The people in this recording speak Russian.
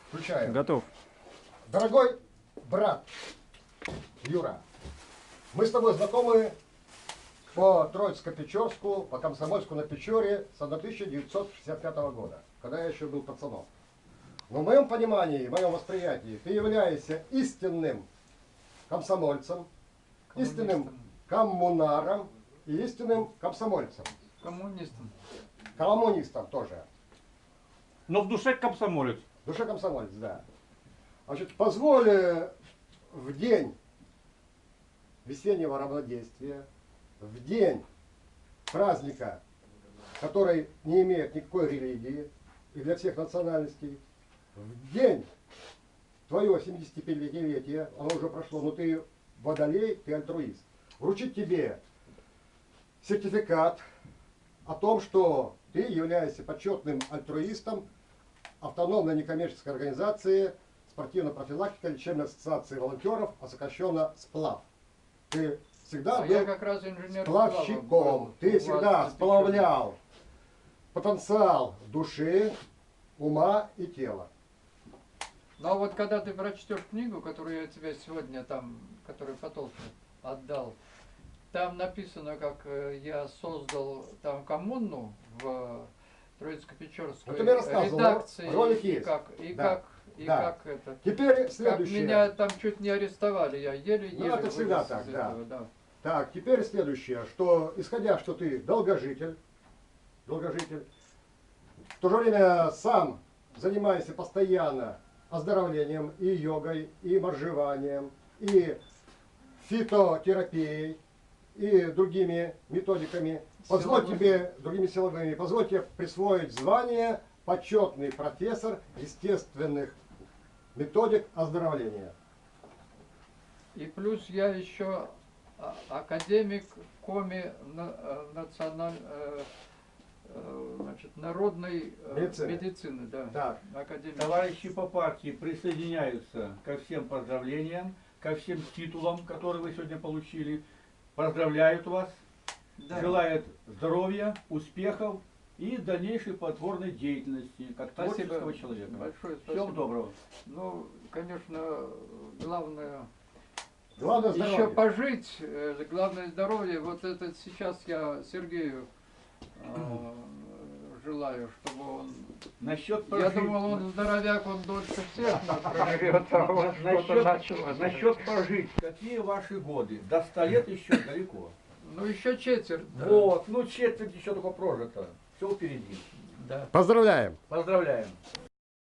Включаем. Готов. Дорогой брат Юра, мы с тобой знакомы по Троицко-Печорску, по Комсомольску на Печоре с 1965 года, когда я еще был пацаном. Но в моем понимании, в моем восприятии, ты являешься истинным комсомольцем, истинным коммунаром и истинным комсомольцем. Коммунистом. Коммунистом тоже. Но в душе комсомолец. В душе комсомолец, да. Значит, позволь в день весеннего равнодействия, в день праздника, который не имеет никакой религии и для всех национальностей, в день твоего 75-летия, оно уже прошло, но ты водолей, ты альтруист, вручить тебе сертификат о том, что ты являешься почетным альтруистом автономной некоммерческой организации спортивная профилактика лечебной ассоциации волонтеров, а сокращенно СПЛАВ. Ты всегда был я как раз инженер сплавщиком, ты всегда сплавлял потенциал души, ума и тела. Но вот когда ты прочтешь книгу, которую я тебе сегодня там, которую потолще отдал, там написано, как я создал там коммуну в Троицко-Печорской редакции, ролик и есть. как это. Теперь следующее. Как меня там чуть не арестовали, я еле-еле это всегда вылез так, из да. этого, да. Так, теперь следующее, что исходя, что ты долгожитель, в то же время сам занимаешься постоянно оздоровлением и йогой, и моржеванием, и фитотерапией, и другими методиками. Позволь тебе, другими силовыми, позволь тебе присвоить звание почетный профессор естественных методик оздоровления. И плюс я еще академик народной медицины, да. Так. Академик. Товарищи по партии присоединяются ко всем поздравлениям, ко всем титулам, которые вы сегодня получили. Поздравляют вас, Да. желают здоровья, успехов и дальнейшей плодотворной деятельности, как творческого человека. Большое спасибо. Всего доброго. Ну, конечно, главное Главное еще здоровье. пожить, главное здоровье. Вот это сейчас я Сергею желаю, чтобы он... Насчет Я прожить, думал, он здоровяк, он дольше всех проживет, а он что-то начал. насчет прожить, какие ваши годы? До 100 лет еще далеко. Ну, еще четверть. Да. Вот, ну четверть еще только прожито. Все впереди. Да. Поздравляем! Поздравляем.